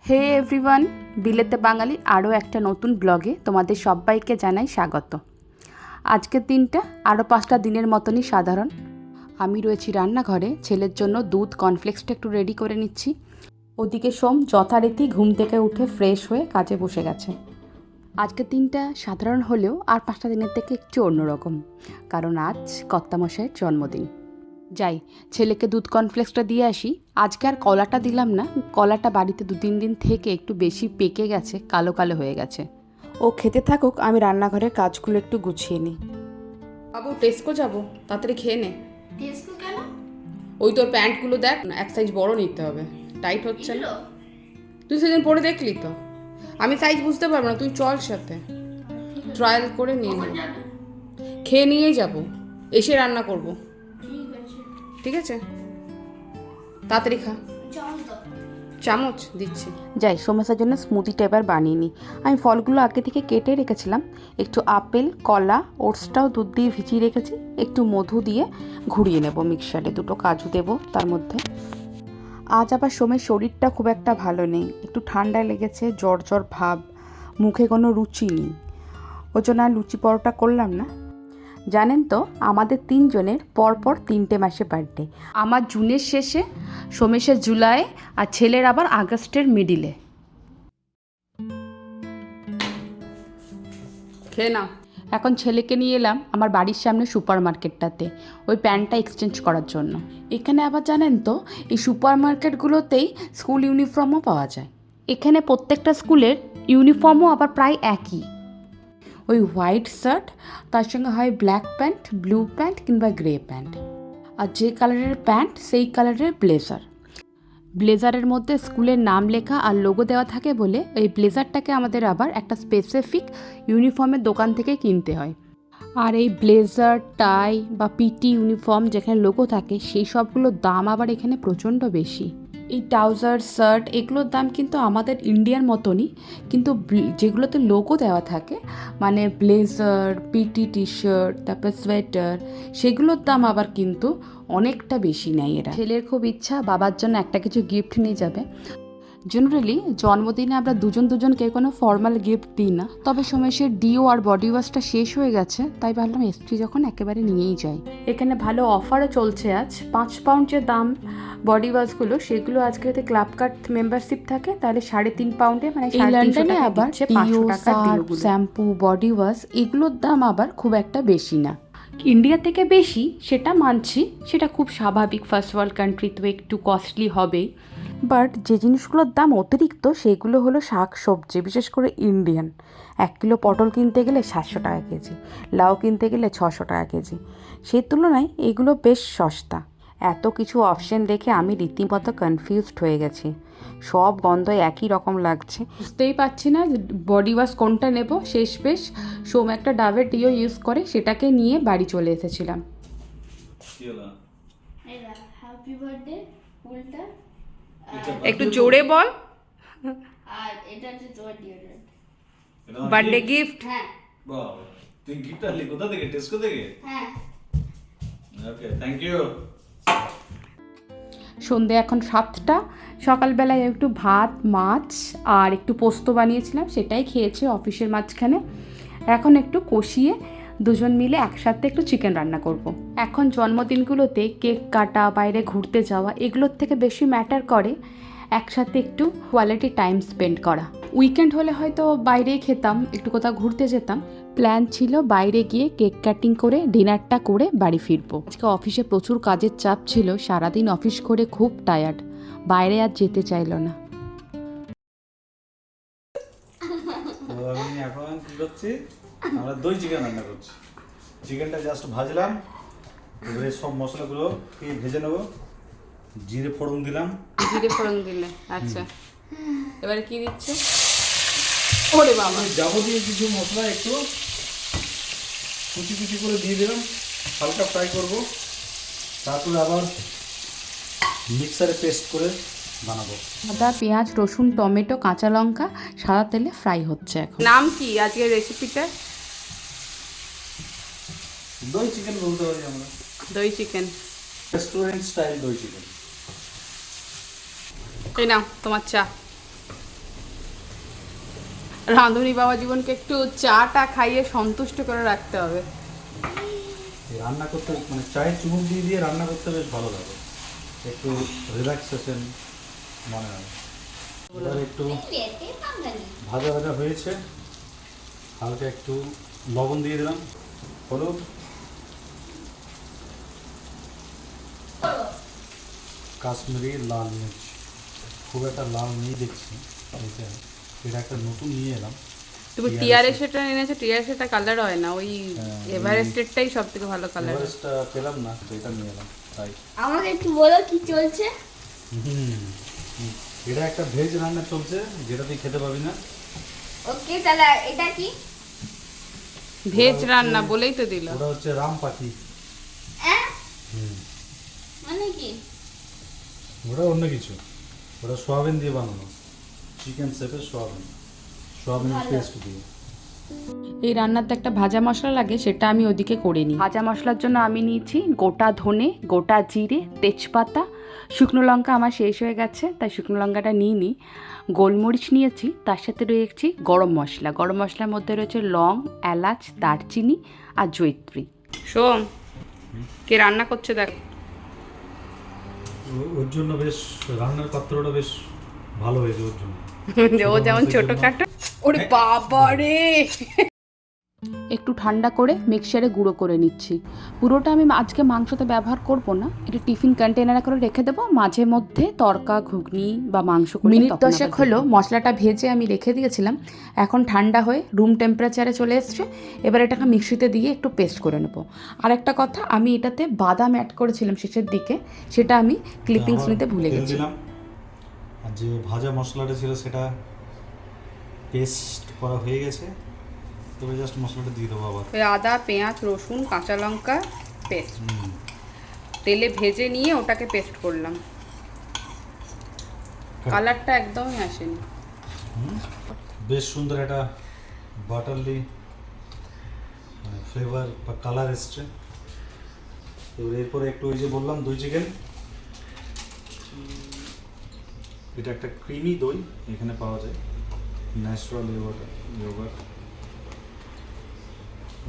হে everyone, বিলেতে বাঙালি আরও একটা নতুন ব্লগে তোমাদের সবাইকে জানাই স্বাগত। আজকের দিনটা আরও 5টা দিনের মতনই সাধারণ। আমি রয়েছি রান্নাঘরে, ছেলের জন্য দুধ কর্নফ্লেক্সটা একটু রেডি করে নিচ্ছি। ওদিকে সোম যথারীতি ঘুম থেকে উঠে ফ্রেশ হয়ে কাজে বসে গেছে। আজকের দিনটা সাধারণ হলেও আর 5টা দিনের থেকে একটু অন্যরকম, কারণ আজ কর্তামশাইয়ের জন্মদিন। যাই, ছেলেকে দুধ কর্নফ্লেক্সটা দিয়ে আসি। আজকে আর কলাটা দিলাম না, কলাটা বাড়িতে 2-3 দিন থেকে একটু বেশি পেকে গেছে, কালো কালো হয়ে গেছে। ও খেতে থাকুক, আমি রান্নাঘরের কাজগুলো একটু গুছিয়ে নিই। বাবু টেস্কো যাবো, তাড়াতাড়ি খেয়ে নে। টেস্কো কেন? ওই তোর প্যান্টগুলো দেখ না, এক সাইজ বড় নিতে হবে, টাইট হচ্ছে না। তুই সেদিন পরে দেখলি তো, আমি সাইজ বুঝতে পারবো না, তুই চল সাথে, ট্রায়াল করে নিয়ে নেব। খেয়ে নিয়েই যাবো, এসে রান্না করবো। ঠিক আছে, তাড়াতাড়ি খা। চামচ দিচ্ছি। যাই, সমস্যার জন্য স্মুদিটা এবার বানিয়ে নিই। আমি ফলগুলো আগে থেকে কেটে রেখেছিলাম, একটু আপেল, কলা, ওটসটাও দুধ দিয়ে ভিজিয়ে রেখেছি, একটু মধু দিয়ে ঘুরিয়ে নেব মিক্সারে, 2টো কাজু দেব তার মধ্যে। আজ আবার সোমের শরীরটা খুব একটা ভালো নেই, একটু ঠান্ডা লেগেছে, জ্বর জ্বর ভাব, মুখে কোনো রুচি নেই, ওই জন্য আর লুচি পরোটা করলাম না। জানেন তো, আমাদের 3 জনের পরপর 3টে মাসে বার্থডে। আমার জুনের শেষে, সোমেশের জুলাই, আর ছেলের আবার আগস্টের মিডিলে। খেয়ে নাও। এখন ছেলেকে নিয়ে এলাম আমার বাড়ির সামনে সুপার মার্কেটটাতে, ওই প্যান্টটা এক্সচেঞ্জ করার জন্য। এখানে আবার জানেন তো, এই সুপার মার্কেটগুলোতেই স্কুল ইউনিফর্মও পাওয়া যায়। এখানে প্রত্যেকটা স্কুলের ইউনিফর্মও আবার প্রায় একই, ওই হোয়াইট শার্ট, তার সঙ্গে হয় ব্ল্যাক প্যান্ট, ব্লু প্যান্ট কিংবা গ্রে প্যান্ট, আর যে কালারের প্যান্ট সেই কালারের ব্লেজার। ব্লেজারের মধ্যে স্কুলের নাম লেখা আর লোগো দেওয়া থাকে বলে এই ব্লেজারটাকে আমাদের আবার একটা স্পেসিফিক ইউনিফর্মের দোকান থেকে কিনতে হয়। আর এই ব্লেজার, টাই বা পিটি ইউনিফর্ম যেখানে লোগো থাকে সেই সবগুলোর দাম আবার এখানে প্রচণ্ড বেশি। এই ট্রাউজার, শার্ট এগুলোর দাম কিন্তু আমাদের ইন্ডিয়ার মতনই, কিন্তু যেগুলোতে লোগো দেওয়া থাকে, মানে ব্লেজার, পিটি টি শার্ট, তারপর সোয়েটার, সেগুলোর দাম আবার কিন্তু অনেকটা বেশি নেয় এরা। ছেলের খুব ইচ্ছা বাবার জন্য একটা কিছু গিফট নিয়ে যাবে। জেনারেলি জন্মদিনে আমরা দুজনকে কোনো ফর্মাল গিফট দিই না, তবে সোমেশের ডিও আর বডি ওয়াশটা শেষ হয়ে গেছে, তাই ভাবলাম এসপি যখন একেবারে নিয়েই যাই। এখানে ভালো অফারও চলছে আজ। 5 পাউন্ড যে দাম বডি ওয়াশগুলো, সেগুলো আজকে যদি ক্লাব কার্ড মেম্বারশিপ থাকে তাহলে 3.5 পাউন্ডে, মানে 350 টাকা আবার 500 টাকা ডিওগুলো। শ্যাম্পু, বডি ওয়াশ এগুলোর দাম আবার খুব একটা বেশি না। ইন্ডিয়া থেকে বেশি সেটা মানছি, সেটা খুব স্বাভাবিক, ফার্স্ট ওয়ার্ল্ড কান্ট্রি তো একটু কস্টলি হবেই। বাট যে জিনিসগুলোর দাম অতিরিক্ত সেগুলো হলো শাক সবজি, বিশেষ করে ইন্ডিয়ান। 1 কিলো পটল কিনতে গেলে 700 টাকা কেজি, লাউ কিনতে গেলে 600 টাকা কেজি, সেই তুলনায় এগুলো বেশ সস্তা। এত কিছু অপশন দেখে আমি রীতিমতো কনফিউজড হয়ে গেছি, সব গন্ধ একই রকম লাগছে, বুঝতেই পারছি না বডি ওয়াশ কোনটা নেব। শেষমেশ সোম একটা ডাবের ডিও ইউজ করে, সেটাকে নিয়ে বাড়ি চলে এসেছিলাম। হ্যাপি বার্থডে ফুলটা একটু জোরে বল। আর এটা হচ্ছে তোমার ডিওড্রেন্ট, বার্থডে গিফট। হ্যাঁ বাহ, তুই গিফট আনলি কোথা থেকে? টেস্কো থেকে? হ্যাঁ। ওকে, থ্যাংক ইউ। সন্ধে এখন 7টা। সকালবেলায় একটু ভাত, মাছ আর একটু পোস্ত বানিয়েছিলাম, সেটাই খেয়েছে অফিসের মাঝখানে। এখন একটু কষিয়ে দুজন মিলে একসাথে একটু চিকেন রান্না করব। এখন জন্মদিনগুলোতে কেক কাটা, বাইরে ঘুরতে যাওয়া, এগুলোর থেকে বেশি ম্যাটার করে একসাথে একটু কোয়ালিটি টাইম স্পেন্ড করা। উইকেন্ড হলে হয়তো বাইরেই খেতাম, একটু কোথাও ঘুরতে যেতাম। প্ল্যান ছিল বাইরে গিয়ে কেক কাটিং করে ডিনারটা করে বাড়ি ফিরবো। আজকে অফিসে প্রচুর কাজের চাপ ছিল, সারাদিন অফিস করে খুব টায়ার্ড, বাইরে আর যেতে চাইলো না। তো আমি এখন কি করছি, আমরা দই চিকেন রান্না করছি। চিকেনটা জাস্ট ভাজলাম, এবারে সব মশলাগুলো ভেজে নেবো। জিরে ফোড়ন দিলাম। জিরে ফোড়ন দিলে, আচ্ছা। এবারে কি দিচ্ছে? ওরে বাবা, যাবতীয় কিছু মশলা একটু কুচি কুচি করে দিয়ে দিলাম, হালকা ফ্রাই করব, তারপরে আবার মিক্সারে পেস্ট করে বানাবো। আদা, পেঁয়াজ, রসুন, টমেটো, কাঁচা লঙ্কা সাদা তেলে ফ্রাই হচ্ছে এখন। নাম কি আজকের রেসিপিটা? দই চিকেন বলতে পারি আমরা, দই চিকেন, রেস্টুরেন্ট স্টাইল দই চিকেন। এই নাও তোমার চা। রাঁধুনি বাবা জীবনকে একটু চাটা খাইয়ে সন্তুষ্ট করে রাখতে হবে। এই রান্না করতে মানে চায়ের চুমুক দিয়ে দিয়ে রান্না করতে বেশ ভালো লাগে, একটু রিল্যাক্সেশন মনে হয়। এবার একটু ভাজা ভাজা হয়েছে, হালকা একটু লবণ দিয়ে দিলাম, হলুদ, কাশ্মীরি লাল মির্চ, খুব একটা লাল নেই দেখছি, এটা একটা নতুন নিয়ে এলাম। তুমি টিআরএস এটা এনেছো, টিআরএস এটা কালার হয় না, ওই এভারেস্টেরটাই সব থেকে ভালো কালার। এভারেস্টটা পেলাম না, তো এটা নিয়ে এলাম তাই। আমাকে একটু বলো কি চলছে? এটা একটা ভেজ রান্না চলছে, যেটা তুই খেতে পাবি না। ওকে, তাহলে এটা কি? ভেজ রান্না বলেই তো দিল। ওটা হচ্ছে রাম পাখি। মানে কি? ওটা অন্য কিছু, ওটা সোয়াবিন দিয়ে বানানো, চিকেন শেপের সোয়াবিনের পেস্ট দিয়ে। এই রান্নাতে একটা ভাজা মশলা লাগে, সেটা আমি ওদিকে করে নিই। ভাজা মশলার জন্য আমি নিয়েছি গোটা ধনে, গোটা জিরে, তেজপাতা, শুকনো লঙ্কা আমার শেষ হয়ে গেছে তাই শুকনো লঙ্কাটা নিয়ে নিই। গোলমরিচ নিয়েছি, তার সাথে রয়েছে গরম মশলা। গরম মশলার মধ্যে রয়েছে লং, এলাচ, দারচিনি আর জয়িত্রী। সোম কে রান্না করছে দেখ। ওর জন্য বেশ রান্নার পাত্রটা বেশ ভালো হয়েছে ওর জন্য। ও যেমন ছোটখাটো। ওরে বাবা রে! একটু ঠান্ডা করে মিক্সারে গুঁড়ো করে নিচ্ছি। পুরোটা আমি আজকে মাংসতে ব্যবহার করব না, এটা টিফিন কন্টেনারে করে রেখে দেবো, মাঝে মধ্যে তরকা, ঘুগনি বা মাংস করে। মিনিট 10 হলো মশলাটা ভেজে আমি রেখে দিয়েছিলাম, এখন ঠান্ডা হয়ে রুম টেম্পারেচারে চলে এসছে। এবার এটাকে মিক্সিতে দিয়ে একটু পেস্ট করে নেবো। আর একটা কথা, আমি এটাতে বাদাম অ্যাড করেছিলাম শেষের দিকে, সেটা আমি ক্লিপিংস নিতে ভুলে গেছি। আর যে ভাজা মশলাটা ছিল সেটা পেস্ট করা হয়ে গেছে, তবে জাস্ট মশলাটা দিয়ে দেবো আবার। আদা, পেঁয়াজ, রসুন, কাঁচা লঙ্কা পেস্ট তেলে ভেজে নিয়ে ওটাকে পেস্ট করলাম। কালারটা একদমই আসেনি। বেশ সুন্দর একটা বাটারলি ফ্লেভার বা কালার এসছে। এবার এরপরে একটু ওই যে বললাম দই চিকেন, এটা একটা ক্রিমি দই এখানে পাওয়া যায়, ন্যাচারাল ইয়োগার্ট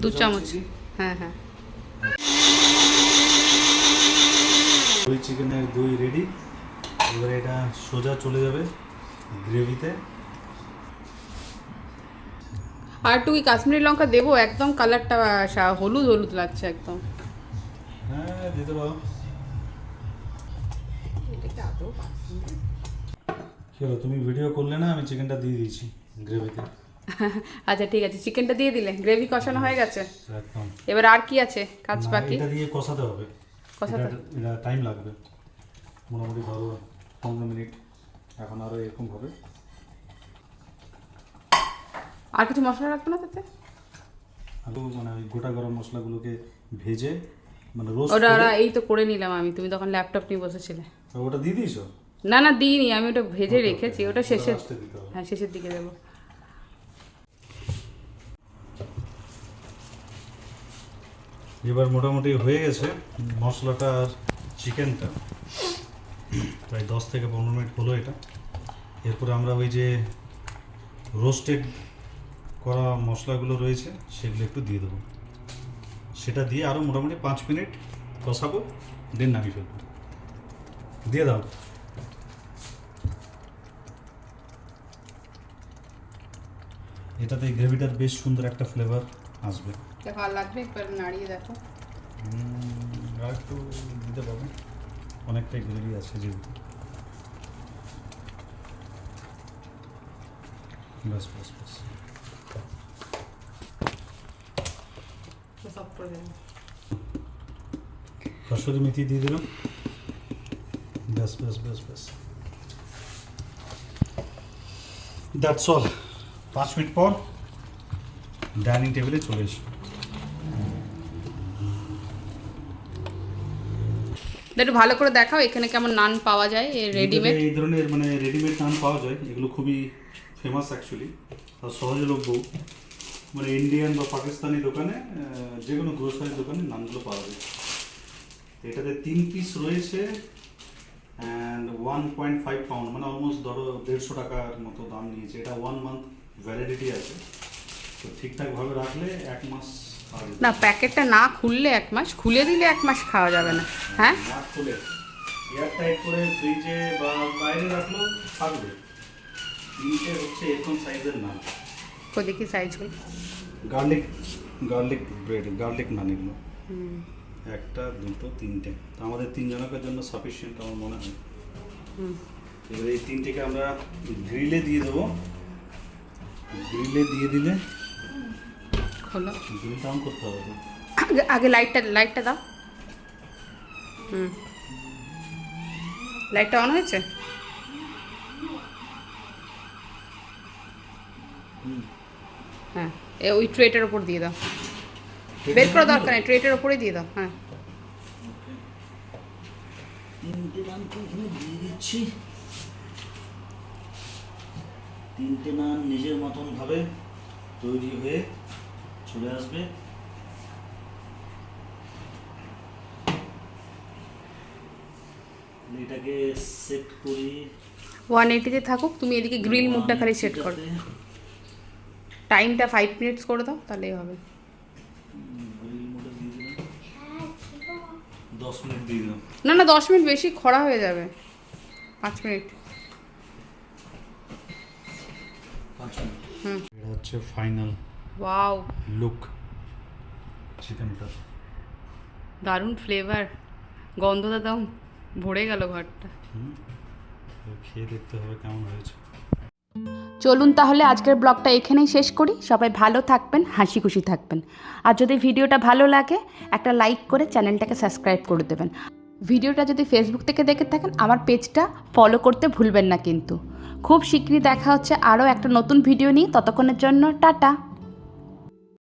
2 চামচ। হ্যাঁ হ্যাঁ, দই চিকেনের দই রেডি। এবার এটা সোজা চলে যাবে গ্রেভিতে। আর একটু কি কাশ্মীরি লঙ্কা দেবো? একদম কালারটা হলুদ হলুদ লাগছে একদম। হ্যাঁ দিতে পারো। কি হলো, তুমি ভিডিও করলে না, আমি চিকেনটা দিয়ে দিয়েছি গ্রেভিতে। আচ্ছা ঠিক আছে, চিকেনটা দিয়ে দিলে, গ্রেভি কষানো হয়ে গেছে। একদম। এবার আর কি আছে কাজ বাকি? এটা দিয়ে কষাতে হবে, এটা টাইম লাগবে, মোটামুটি ধরো 15 মিনিট, এখন আরও এরকম হবে। আর কিছু মশলা রাখবো না তাতে? আলু মানে ওই গোটা গরম মশলাগুলোকে ভেজে মানে রোস্ট ওটা করে। এই তো করে নিলাম আমি, তুমি তখন ল্যাপটপ নিয়ে বসেছিলে। ওটা দিয়ে দিয়েছো? না না দিইনি, আমি ওটা ভেজে রেখেছি, ওটা শেষের, লাস্টে দিতে হবে। হ্যাঁ শেষের দিকে দেবো। এবার মোটামুটি হয়ে গেছে মশলাটা আর চিকেনটা, প্রায় 10 থেকে 15 মিনিট হলো এটা। এরপরে আমরা ওই যে রোস্টেড করা মশলাগুলো রয়েছে সেগুলো একটু দিয়ে দেবো, সেটা দিয়ে আরও মোটামুটি 5 মিনিট কষাবো, দেন নামিয়ে ফেলবো। দিয়ে দাও। এটাতে গ্রেভিটার বেশ সুন্দর একটা ফ্লেভার আসবে। দেখো আর লাগবে, একবার নাড়িয়ে দেখো। আর একটু দিতে পারবো, অনেকটাই গ্রেভি আছে যেহেতু। বাস বাস বাস, সব করে দেবো। কসুরি মেথি দিয়ে দিলাম, ব্যাস ব্যাস ব্যাস ব্যাস, দ্যাটস অল। 5 মিনিট পর ডাইনিং টেবিলে চলে এসো। একটু ভালো করে দেখাও এখানে কেমন নান পাওয়া যায়, রেডিমেড। এই ধরনের মানে রেডিমেড নান পাওয়া যায়, এগুলো খুবই ফেমাস অ্যাকচুয়ালি, আর সহজলভ্য। মানে ইন্ডিয়ান বা পাকিস্তানি দোকানে, যে কোনো গ্রোসারি দোকানে নানগুলো পাওয়া যায়। এটাতে 3 পিস রয়েছে অ্যান্ড 1.5 পাউন্ড, মানে অলমোস্ট ধরো 150 টাকার মতো দাম নিয়েছে। এটা 1 মান্থ ভ্যালিডিটি আছে, তো ঠিকঠাকভাবে রাখলে 1 মাস খাওয়া যেতে না, প্যাকেটটা না খুললে 1 মাস, খুলে দিলে 1 মাস খাওয়া যাবে না। হ্যাঁ, না খুলে এয়ার টাইট করে ফ্রিজে বা বাইরে রাখলেও থাকবে। 3টে হচ্ছে এরকম সাইজের নান, দেখি সাইজগুলো। গার্লিক ব্রেড, গার্লিক নান এগুলো। 1টা 2টো 3টে, তো আমাদের 3 জনের জন্য সাফিসিয়েন্ট আমার মনে হয়। এবার এই 3টেকে আমরা গ্রিলে দিয়ে দেবো। গ্রিলে দিয়ে দিলে খোলো, গ্রিলটা অন করতে হবে তো। আগে লাইটটা দাও। লাইটটা অন হয়েছে? হ্যাঁ, ওই ট্রেটার ওপর দিয়ে দাও। বের করা দরকার নেই, ট্রেটার ওপরে দিয়ে দাও। হ্যাঁ, 3টে নান এখানে দিয়ে দিচ্ছি। 3টে নান নিজের মতন ভাবে তৈরি হয়ে চলে আসবে। এটাকে সেট করি 180-তে থাকুক, তুমি এদিকে গ্রিল মুডটা খালি সেট করো। টাইমটা 5 মিনিটস করে দাও, তাহলেই হবে। গ্রিল মোডে দিয়ে দিলাম, 10 মিনিট দিয়ে দিলাম। না 10 মিনিট বেশি খরা হয়ে যাবে। 5 মিনিট। 5 মিনিট। এটা হচ্ছে ফাইনাল ওয়াও, লুক চিকেনটা। দারুণ ফ্লেভার, গন্ধটা দাও, ভরে গেল ঘরটা। খেয়ে দেখতে হবে কেমন হয়েছে। চলুন তাহলে আজকের ব্লগটা এখানেই শেষ করি। সবাই ভালো থাকবেন, হাসি খুশি থাকবেন। আর যদি ভিডিওটা ভালো লাগে একটা লাইক করে চ্যানেলটাকে সাবস্ক্রাইব করে দেবেন। ভিডিওটা যদি ফেসবুক থেকে দেখে থাকেন আমার পেজটা ফলো করতে ভুলবেন না কিন্তু। খুব শীঘ্রই দেখা হচ্ছে আরও একটা নতুন ভিডিও নিয়ে। ততক্ষণের জন্য টাটা।